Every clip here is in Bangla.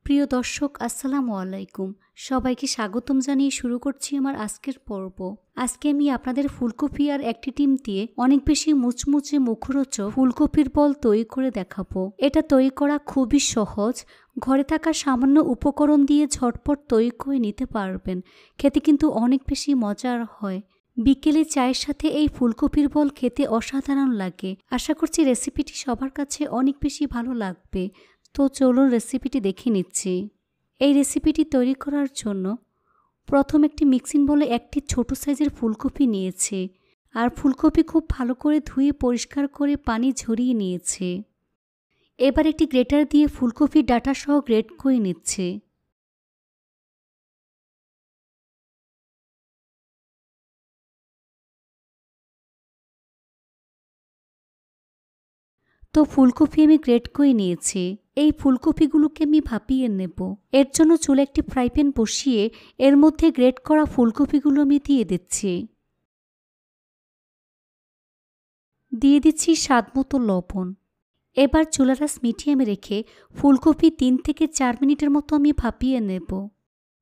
প্রিয় দর্শক আসসালামু আলাইকুম। সবাইকে স্বাগতম জানিয়ে শুরু করছি আমার আজকের পর্ব। আজকে আমি আপনাদের ফুলকপি আর একটি ডিম দিয়ে অনেক বেশি মুচমুচে মুখরোচক ফুলকপির বল তৈরি করে দেখাবো। এটা তৈরি করা খুবই সহজ, ঘরে থাকা সামান্য উপকরণ দিয়ে ঝটপট তৈরি করে নিতে পারবেন। খেতে কিন্তু অনেক বেশি মজার হয়। বিকেলে চায়ের সাথে এই ফুলকপির বল খেতে অসাধারণ লাগে। আশা করছি রেসিপিটি সবার কাছে অনেক বেশি ভালো লাগবে। তো চলুন রেসিপিটি দেখে নিচ্ছি। এই রেসিপিটি তৈরি করার জন্য প্রথম একটি মিক্সিং বলে একটি ছোট সাইজের ফুলকপি নিয়েছি আর ফুলকপি খুব ভালো করে ধুয়ে পরিষ্কার করে পানি ঝরিয়ে নিয়েছে। এবার একটি গ্রেটার দিয়ে ফুলকপির ডাটা সহ গ্রেট করে নিচ্ছে। তো ফুলকপি আমি গ্রেট করে নিয়েছি। এই ফুলকপিগুলোকে আমি ভাপিয়ে নেব। এর জন্য চুলে একটি ফ্রাই প্যান বসিয়ে এর মধ্যে গ্রেট করা ফুলকপিগুলো আমি দিয়ে দিচ্ছি। দিয়ে দিচ্ছি স্বাদমতো লবণ। এবার চুলার আঁচ মিডিয়ামে রেখে ফুলকপি 3 থেকে 4 মিনিটের মতো আমি ভাপিয়ে নেব।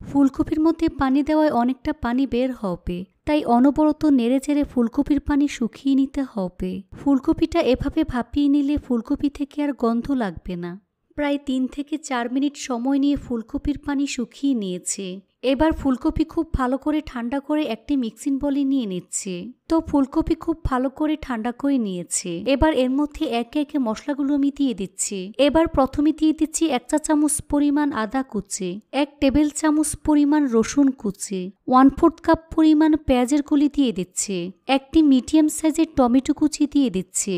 ফুলকপির মধ্যে পানি দেওয়ায় অনেকটা পানি বের হবে, তাই অনবরত নেড়েচেড়ে ফুলকপির পানি শুকিয়ে নিতে হবে। ফুলকপিটা এভাবে ভাপিয়ে নিলে ফুলকপি থেকে আর গন্ধ লাগবে না। প্রায় 3 থেকে 4 মিনিট সময় নিয়ে ফুলকপির পানি শুকিয়ে নিয়েছে। এবার ফুলকপি খুব ভালো করে ঠান্ডা করে একটি মিক্সিং বলে নিয়ে নিচ্ছে। তো ফুলকপি খুব ভালো করে ঠান্ডা করে নিয়েছে। এবার এর মধ্যে একে একে মশলাগুলো আমি দিয়ে দিচ্ছি। এবার প্রথমে দিয়ে দিচ্ছি 1 চা চামচ পরিমাণ আদা কুচি, 1 টেবিল চামচ পরিমাণ রসুন কুচি, 1/4 কাপ পরিমাণ পেঁয়াজের কলি দিয়ে দিচ্ছি, একটি মিডিয়াম সাইজের টমেটো কুচি দিয়ে দিচ্ছি,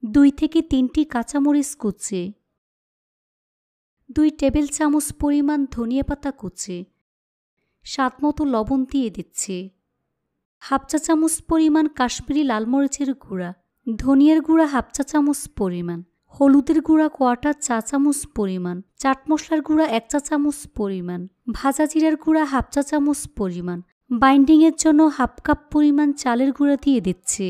2 থেকে 3টি কাঁচামরিচ কুচি, 2 টেবিল চামচ পরিমাণ ধনিয়া পাতা কুচি, স্বাদমতো লবণ দিয়ে দিচ্ছি, 1/2 চা চামচ পরিমাণ কাশ্মীরি লাল মরিচের গুঁড়া, ধনিয়ার গুঁড়া 1/2 চা চামচ পরিমাণ, হলুদের গুঁড়া 1/4 চা চামচ পরিমাণ, চাট মশলার গুঁড়া 1 চা চামচ পরিমাণ, ভাজা জিরার গুঁড়া 1/2 চা চামচ পরিমাণ, বাইন্ডিংয়ের জন্য 1/2 কাপ পরিমাণ চালের গুঁড়া দিয়ে দিচ্ছি।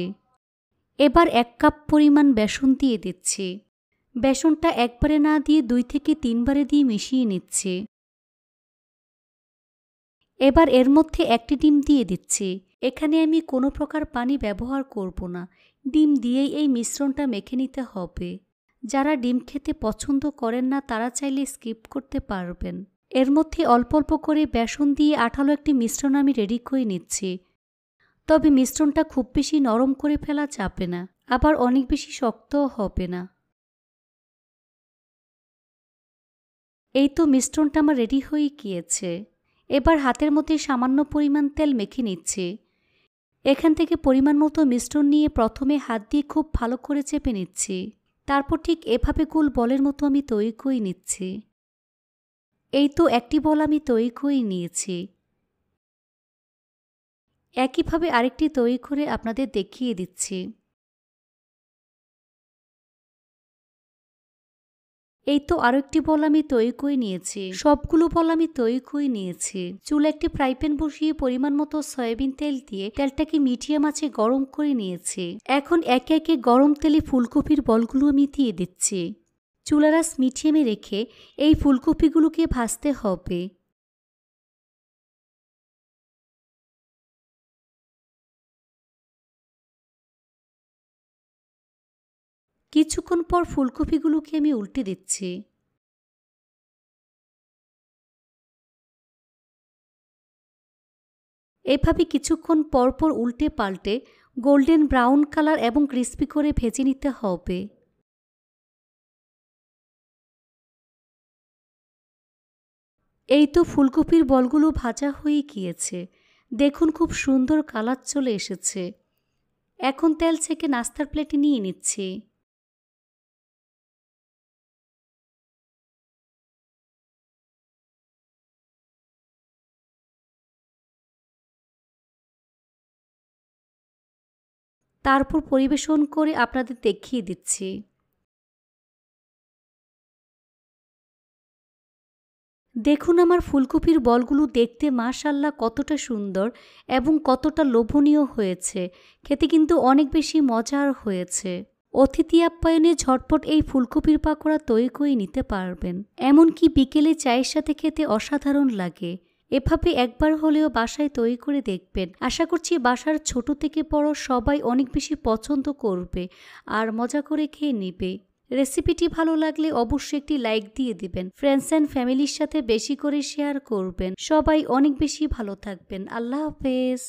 এবার 1 কাপ পরিমাণ বেসন দিয়ে দিচ্ছি। বেসনটা একবারে না দিয়ে 2 থেকে 3 বারে দিয়ে মিশিয়ে নিচ্ছি। এবার এর মধ্যে একটি ডিম দিয়ে দিচ্ছি। এখানে আমি কোনো প্রকার পানি ব্যবহার করব না, ডিম দিয়েই এই মিশ্রণটা মেখে নিতে হবে। যারা ডিম খেতে পছন্দ করেন না তারা চাইলে স্কিপ করতে পারবেন। এর মধ্যে অল্প অল্প করে বেসন দিয়ে আঠালো একটি মিশ্রণ আমি রেডি করে নিচ্ছি। তবে মিশ্রণটা খুব বেশি নরম করে ফেলা যাবে না, আবার অনেক বেশি শক্তও হবে না। এই তো মিশ্রণটা আমার রেডি হয়ে গিয়েছে। এবার হাতের মধ্যে সামান্য পরিমাণ তেল মেখে নিচ্ছি। এখান থেকে পরিমাণ মতো মিশ্রণ নিয়ে প্রথমে হাত দিয়ে খুব ভালো করে চেপে নিচ্ছি। তারপর ঠিক এভাবে গোল বলের মতো আমি তৈরি করে নিচ্ছি। এই তো একটি বল আমি তৈরি করে নিয়েছি। একইভাবে আরেকটি তৈরি করে আপনাদের দেখিয়ে দিচ্ছি। এই তো আরো একটি বল আমি তৈরি করে নিয়েছি। সবগুলো বল আমি তৈরি করে নিয়েছি। চুলে একটি ফ্রাই প্যান বসিয়ে পরিমাণ মতো সয়াবিন তেল দিয়ে তেলটাকে মিডিয়াম আঁচে গরম করে নিয়েছি। এখন একে একে গরম তেলে ফুলকপির বলগুলো আমি দিয়ে দিচ্ছি। চুলার আঁচ মিডিয়ামে রেখে এই ফুলকপিগুলোকে ভাজতে হবে। কিছুক্ষণ পর ফুলকপিগুলোকে আমি উল্টে দিচ্ছি। এভাবে কিছুক্ষণ পর পর উল্টে পাল্টে গোল্ডেন ব্রাউন কালার এবং ক্রিস্পি করে ভেজে নিতে হবে। এই তো ফুলকপির বলগুলো ভাজা হয়ে গিয়েছে। দেখুন খুব সুন্দর কালার চলে এসেছে। এখন তেল ছেঁকে নাস্তার প্লেটে নিয়ে নিচ্ছি। তারপর পরিবেশন করে আপনাদের দেখিয়ে দিচ্ছি। দেখুন আমার ফুলকপির বলগুলো দেখতে মাশাআল্লাহ কতটা সুন্দর এবং কতটা লোভনীয় হয়েছে। খেতে কিন্তু অনেক বেশি মজার হয়েছে। অতিথি আপ্যায়নে ঝটপট এই ফুলকপির পাকোড়া তৈরি করে নিতে পারবেন। এমনকি বিকেলে চায়ের সাথে খেতে অসাধারণ লাগে। এভাবে একবার হলেও বাসায় তৈরি করে দেখবেন। আশা করছি বাসার ছোট থেকে বড় সবাই অনেক বেশি পছন্দ করবে আর মজা করে খেয়ে নেবে। রেসিপিটি ভালো লাগলে অবশ্যই একটি লাইক দিয়ে দিবেন। ফ্রেন্ডস অ্যান্ড ফ্যামিলির সাথে বেশি করে শেয়ার করবেন। সবাই অনেক বেশি ভালো থাকবেন। আল্লাহ হাফেজ।